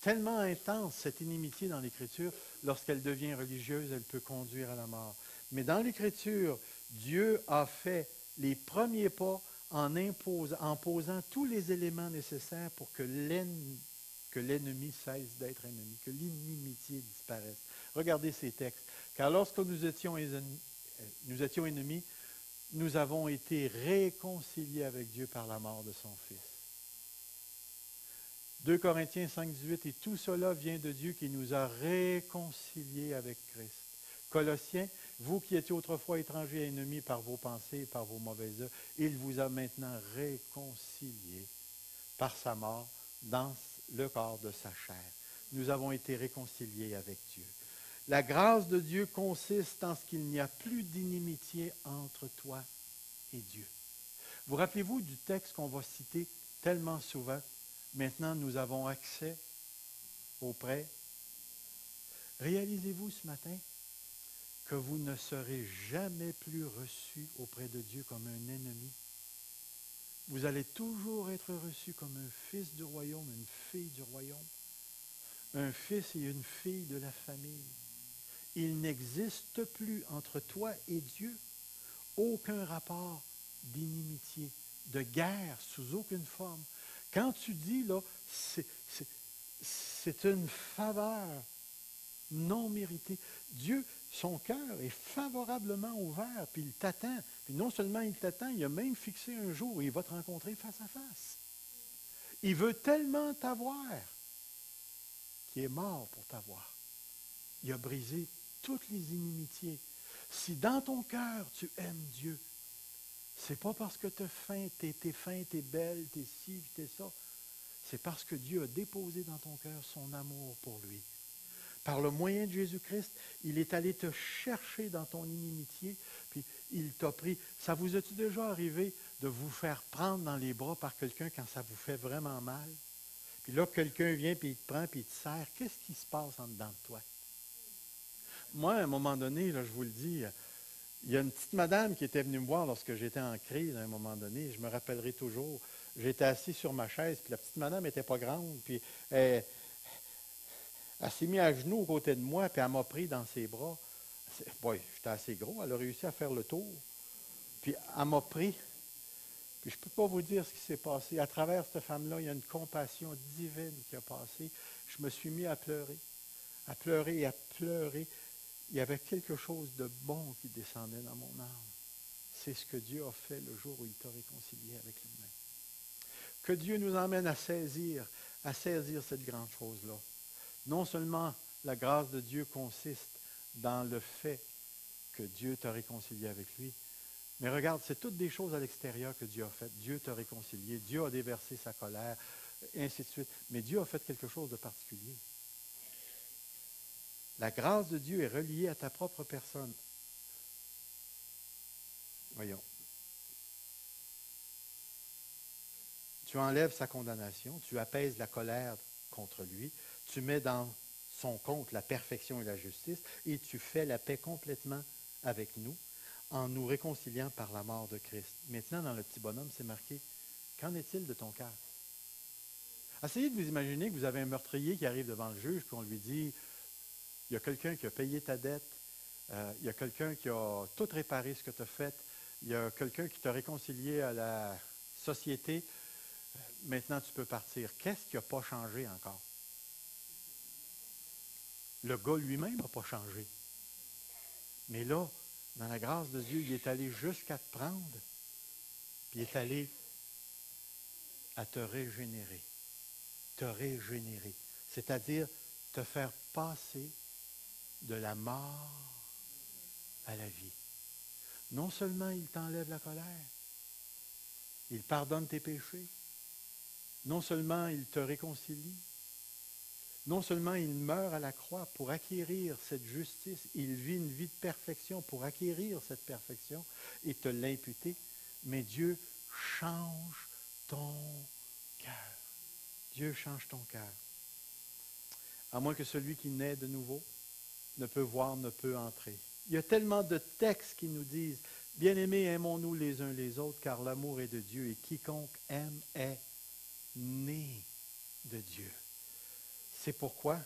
intense, cette inimitié dans l'Écriture, lorsqu'elle devient religieuse, elle peut conduire à la mort. Mais dans l'Écriture, Dieu a fait les premiers pas en posant tous les éléments nécessaires pour que l'ennemi cesse d'être ennemi, que l'inimitié disparaisse. Regardez ces textes. Car lorsque nous étions ennemis, nous avons été réconciliés avec Dieu par la mort de son Fils. 2 Corinthiens 5, 18, et tout cela vient de Dieu qui nous a réconciliés avec Christ. Colossiens, vous qui étiez autrefois étrangers et ennemis par vos pensées et par vos mauvaises œuvres, il vous a maintenant réconciliés par sa mort dans le corps de sa chair. Nous avons été réconciliés avec Dieu. La grâce de Dieu consiste en ce qu'il n'y a plus d'inimitié entre toi et Dieu. Vous rappelez-vous du texte qu'on va citer tellement souvent? Maintenant, nous avons accès auprès. Réalisez-vous ce matin que vous ne serez jamais plus reçu auprès de Dieu comme un ennemi. Vous allez toujours être reçu comme un fils du royaume, une fille du royaume, un fils et une fille de la famille. Il n'existe plus entre toi et Dieu aucun rapport d'inimitié, de guerre sous aucune forme. Quand tu dis, là, c'est une faveur non méritée. Dieu, son cœur est favorablement ouvert, puis il t'attend. Puis non seulement il t'attend, il a même fixé un jour où il va te rencontrer face à face. Il veut tellement t'avoir qu'il est mort pour t'avoir. Il a brisé toutes les inimitiés. Si dans ton cœur tu aimes Dieu, c'est pas parce que tu es fin, tu es belle, tu es ci, tu es ça. C'est parce que Dieu a déposé dans ton cœur son amour pour lui. Par le moyen de Jésus-Christ, il est allé te chercher dans ton inimitié, puis il t'a pris. Ça vous est-il déjà arrivé de vous faire prendre dans les bras par quelqu'un quand ça vous fait vraiment mal? Puis là, quelqu'un vient, puis il te prend, puis il te serre. Qu'est-ce qui se passe en dedans de toi? Moi, à un moment donné, là, je vous le dis, il y a une petite madame qui était venue me voir lorsque j'étais en crise à un moment donné. Je me rappellerai toujours. J'étais assis sur ma chaise, puis la petite madame n'était pas grande, puis elle s'est mise à genoux aux côtés de moi, puis elle m'a pris dans ses bras. Oui, j'étais assez gros, elle a réussi à faire le tour. Puis elle m'a pris, puis je ne peux pas vous dire ce qui s'est passé. À travers cette femme-là, il y a une compassion divine qui a passé. Je me suis mis à pleurer et à pleurer. Il y avait quelque chose de bon qui descendait dans mon âme. C'est ce que Dieu a fait le jour où il t'a réconcilié avec lui-même. Que Dieu nous emmène à saisir cette grande chose-là. Non seulement la grâce de Dieu consiste dans le fait que Dieu t'a réconcilié avec lui, mais regarde, c'est toutes des choses à l'extérieur que Dieu a faites. Dieu t'a réconcilié, Dieu a déversé sa colère, et ainsi de suite. Mais Dieu a fait quelque chose de particulier. La grâce de Dieu est reliée à ta propre personne. Voyons. Tu enlèves sa condamnation, tu apaises la colère contre lui, tu mets dans son compte la perfection et la justice, et tu fais la paix complètement avec nous en nous réconciliant par la mort de Christ. Maintenant, dans le petit bonhomme, c'est marqué, qu'en est-il de ton cœur? Essayez de vous imaginer que vous avez un meurtrier qui arrive devant le juge, puis on lui dit, il y a quelqu'un qui a payé ta dette, il y a quelqu'un qui a tout réparé ce que tu as fait, il y a quelqu'un qui t'a réconcilié à la société, maintenant tu peux partir. Qu'est-ce qui n'a pas changé encore? Le gars lui-même n'a pas changé. Mais là, dans la grâce de Dieu, il est allé jusqu'à te prendre, puis il est allé à te régénérer. Te régénérer. C'est-à-dire te faire passer de la mort à la vie. Non seulement il t'enlève la colère, il pardonne tes péchés, non seulement il te réconcilie, non seulement il meurt à la croix pour acquérir cette justice, il vit une vie de perfection pour acquérir cette perfection et te l'imputer, mais Dieu change ton cœur. Dieu change ton cœur. À moins que celui qui naît de nouveau ne peut voir, ne peut entrer. Il y a tellement de textes qui nous disent, « Bien-aimés, aimons-nous les uns les autres, car l'amour est de Dieu, et quiconque aime est né de Dieu. » C'est pourquoi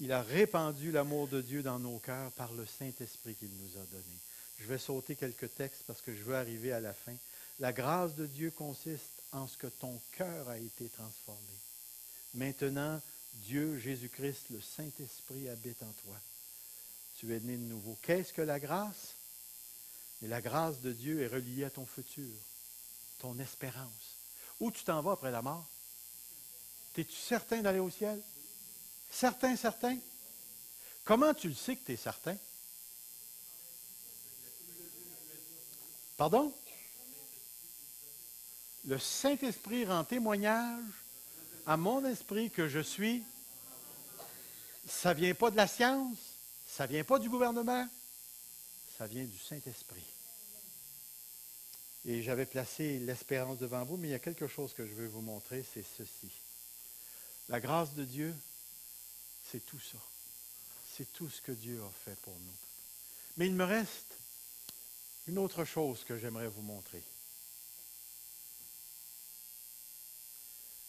il a répandu l'amour de Dieu dans nos cœurs par le Saint-Esprit qu'il nous a donné. Je vais sauter quelques textes parce que je veux arriver à la fin. La grâce de Dieu consiste en ce que ton cœur a été transformé. Maintenant, Dieu, Jésus-Christ, le Saint-Esprit habite en toi. Tu es né de nouveau. Qu'est-ce que la grâce? Et la grâce de Dieu est reliée à ton futur, ton espérance. Où tu t'en vas après la mort? Es-tu certain d'aller au ciel? Certain, certain? Comment tu le sais que tu es certain? Pardon? Le Saint-Esprit rend témoignage à mon esprit que je suis. Ça ne vient pas de la science, ça ne vient pas du gouvernement, ça vient du Saint-Esprit. Et j'avais placé l'espérance devant vous, mais il y a quelque chose que je veux vous montrer, c'est ceci. La grâce de Dieu, c'est tout ça. C'est tout ce que Dieu a fait pour nous. Mais il me reste une autre chose que j'aimerais vous montrer.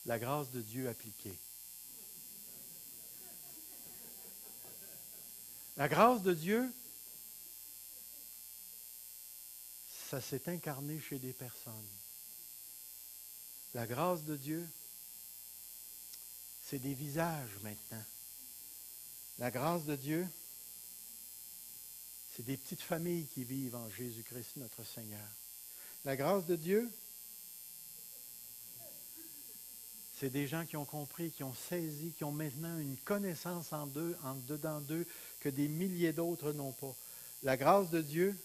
La grâce de Dieu appliquée. La grâce de Dieu, ça s'est incarné chez des personnes. La grâce de Dieu, c'est des visages maintenant. La grâce de Dieu, c'est des petites familles qui vivent en Jésus-Christ notre Seigneur. La grâce de Dieu, c'est des gens qui ont compris, qui ont saisi, qui ont maintenant une connaissance en dedans d'eux que des milliers d'autres n'ont pas. La grâce de Dieu,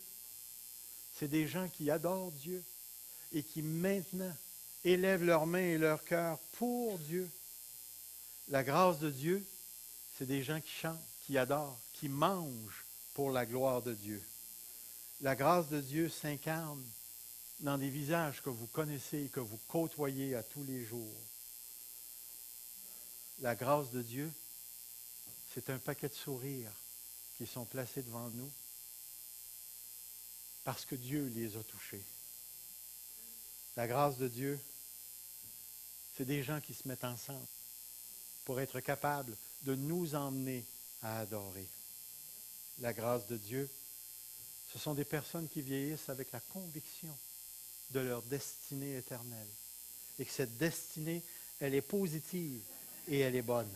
c'est des gens qui adorent Dieu et qui maintenant élèvent leurs mains et leur cœur pour Dieu. La grâce de Dieu, c'est des gens qui chantent, qui adorent, qui mangent pour la gloire de Dieu. La grâce de Dieu s'incarne dans des visages que vous connaissez et que vous côtoyez à tous les jours. La grâce de Dieu, c'est un paquet de sourires qui sont placés devant nous parce que Dieu les a touchés. La grâce de Dieu, c'est des gens qui se mettent ensemble pour être capables de nous emmener à adorer. La grâce de Dieu, ce sont des personnes qui vieillissent avec la conviction de leur destinée éternelle et que cette destinée, elle est positive et elle est bonne.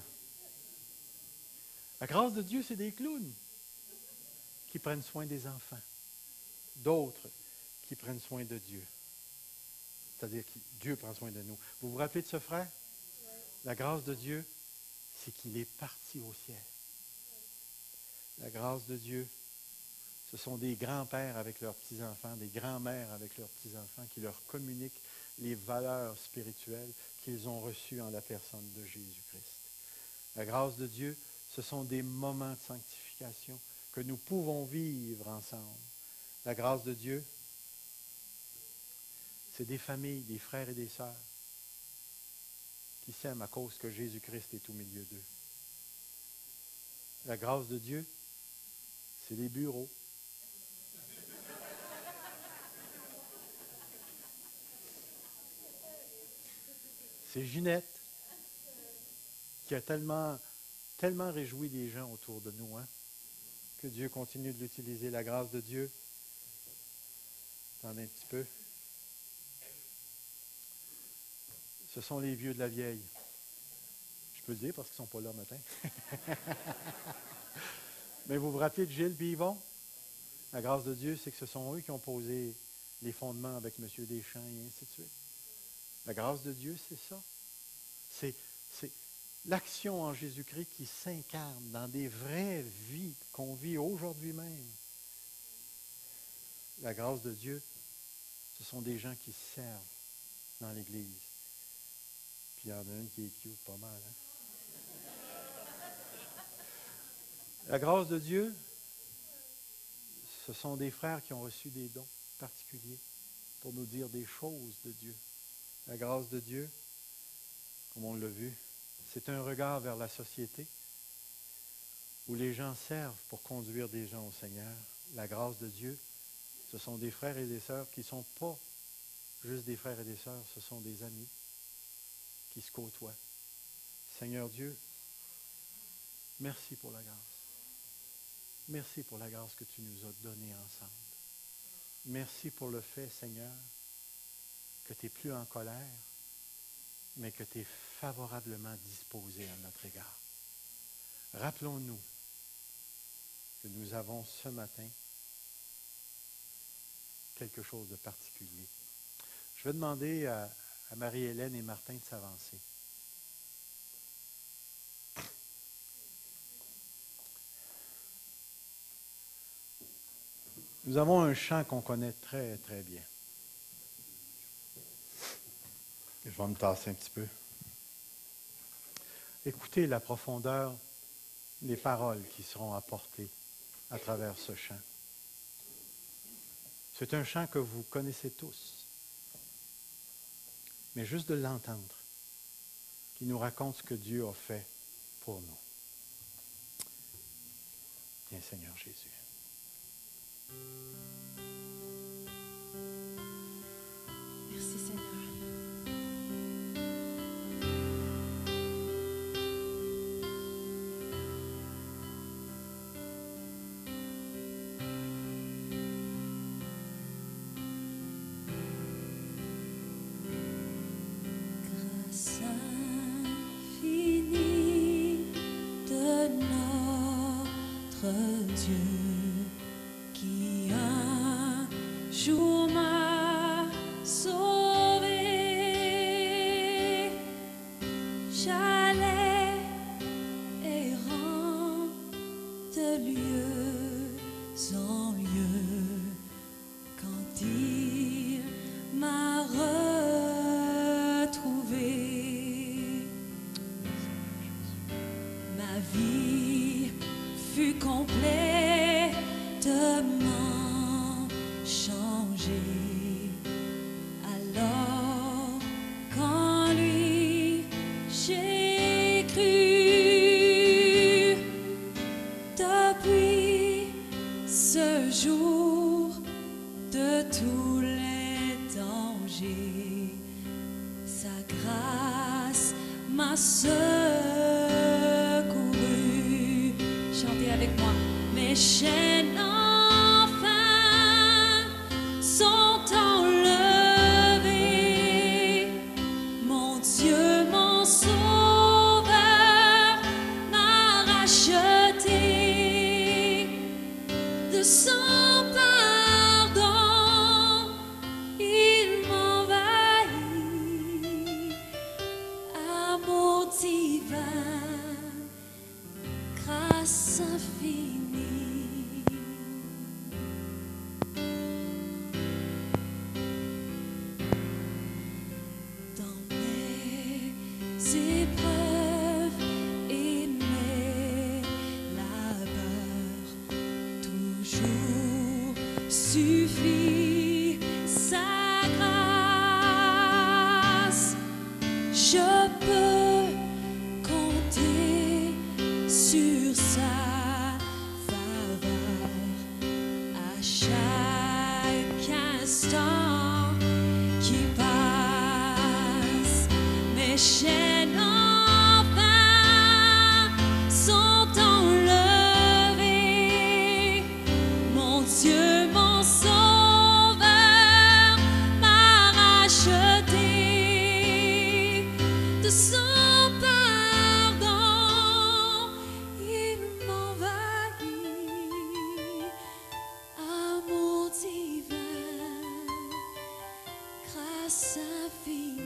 La grâce de Dieu, c'est des clowns qui prennent soin des enfants, d'autres qui prennent soin de Dieu. C'est-à-dire que Dieu prend soin de nous. Vous vous rappelez de ce frère? La grâce de Dieu, c'est qu'il est parti au ciel. La grâce de Dieu, ce sont des grands-pères avec leurs petits-enfants, des grands-mères avec leurs petits-enfants qui leur communiquent les valeurs spirituelles qu'ils ont reçues en la personne de Jésus-Christ. La grâce de Dieu, ce sont des moments de sanctification que nous pouvons vivre ensemble. La grâce de Dieu, c'est des familles, des frères et des sœurs qui s'aiment à cause que Jésus-Christ est au milieu d'eux. La grâce de Dieu, c'est les bureaux. C'est Ginette, qui a tellement réjoui les gens autour de nous. Hein? Que Dieu continue de l'utiliser. La grâce de Dieu. Attendez un petit peu. Ce sont les vieux de la vieille. Je peux le dire parce qu'ils ne sont pas là matin. Mais vous vous rappelez de Gilles et Yvon? La grâce de Dieu, c'est que ce sont eux qui ont posé les fondements avec M. Deschamps et ainsi de suite. La grâce de Dieu, c'est ça. C'est l'action en Jésus-Christ qui s'incarne dans des vraies vies qu'on vit aujourd'hui même. La grâce de Dieu, ce sont des gens qui servent dans l'Église. Puis il y en a une qui est cute, pas mal. Hein? La grâce de Dieu, ce sont des frères qui ont reçu des dons particuliers pour nous dire des choses de Dieu. La grâce de Dieu, comme on l'a vu, c'est un regard vers la société où les gens servent pour conduire des gens au Seigneur. La grâce de Dieu, ce sont des frères et des sœurs qui ne sont pas juste des frères et des sœurs, ce sont des amis qui se côtoient. Seigneur Dieu, merci pour la grâce. Merci pour la grâce que tu nous as donnée ensemble. Merci pour le fait, Seigneur, que tu n'es plus en colère, mais que tu es favorablement disposé à notre égard. Rappelons-nous que nous avons ce matin quelque chose de particulier. Je vais demander à Marie-Hélène et Martin de s'avancer. Nous avons un chant qu'on connaît très, très bien. Je vais me tasser un petit peu. Écoutez la profondeur des paroles qui seront apportées à travers ce chant. C'est un chant que vous connaissez tous. Mais juste de l'entendre, qui nous raconte ce que Dieu a fait pour nous. Viens, Seigneur Jésus. Merci, Seigneur. Grâce infinie de notre Dieu qui un jour m'a sauvé. J'allais errant de lieu en lieu quand il m'a retrouvé. Ma vie fut complètement changée. Alors qu'en lui j'ai cru, depuis ce jour de tous les dangers, sa grâce m'a secouru. Chantez avec moi. Mes chaînes enfin sont enlevées. Mon Dieu, mon Sauveur m'a racheté de son pardon. Il m'envahit, amour divin, grâce infinie. Dans mes épreuves et mes labeurs, toujours suffit sa grâce. Je peux compter sur sa faveur à chaque instant qui passe. Mes chaînes enfin de son pardon, il m'envahit. Amour divin, grâce infinie.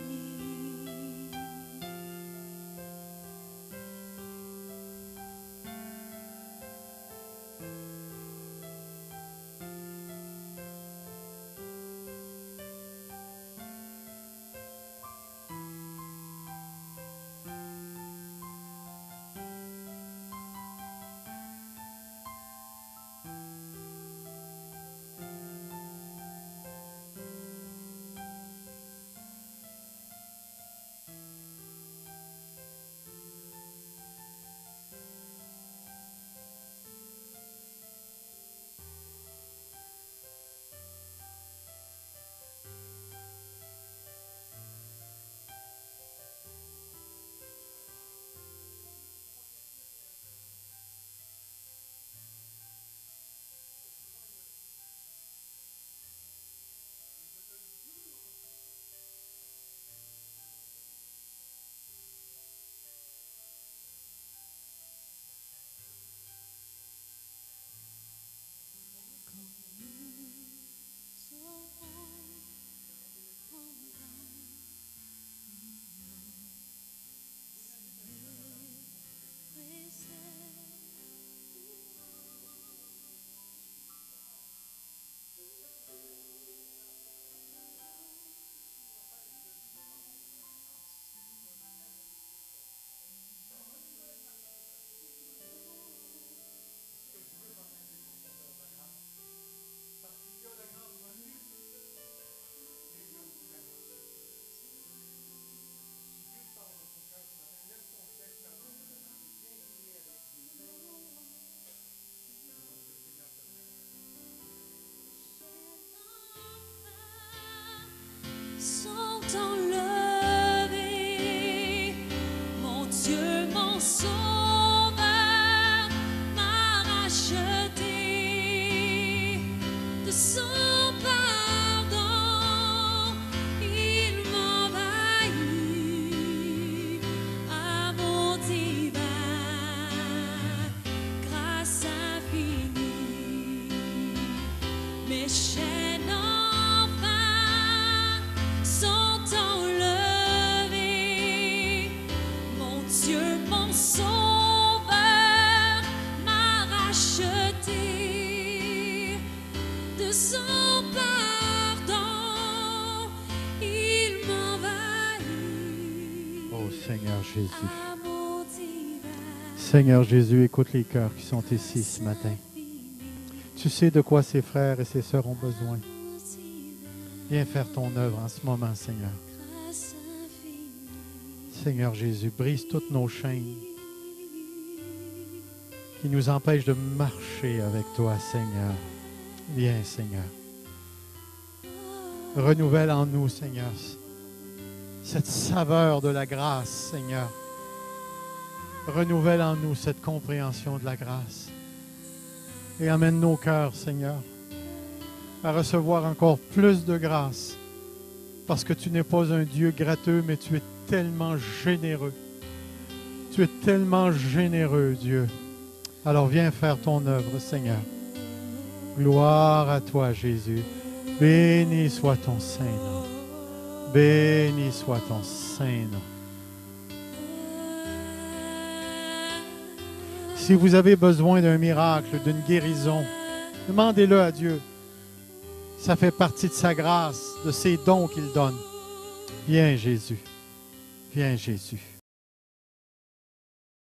Sont enlevés, mon Dieu, mon Sauveur m'a racheté de son pardon, il m'envahit. Amour divin, grâce infinie, mes chaînes sont enlevés, mon Dieu, mon Sauveur m'a racheté de son pardon, il m'envahit. Oh Seigneur Jésus. Amour divin, Seigneur Jésus, écoute les cœurs qui sont ici ce matin. Tu sais de quoi ses frères et ses sœurs ont besoin. Viens faire ton œuvre en ce moment, Seigneur. Seigneur Jésus, brise toutes nos chaînes qui nous empêchent de marcher avec toi, Seigneur. Viens, Seigneur. Renouvelle en nous, Seigneur, cette saveur de la grâce, Seigneur. Renouvelle en nous cette compréhension de la grâce. Et amène nos cœurs, Seigneur, à recevoir encore plus de grâce, parce que tu n'es pas un Dieu gratteux, mais tu es tellement généreux. Tu es tellement généreux, Dieu. Alors viens faire ton œuvre, Seigneur. Gloire à toi, Jésus. Béni soit ton Saint-Nom. Béni soit ton Saint-Nom. Si vous avez besoin d'un miracle, d'une guérison, demandez-le à Dieu. Ça fait partie de sa grâce, de ses dons qu'il donne. Viens, Jésus. Viens, Jésus.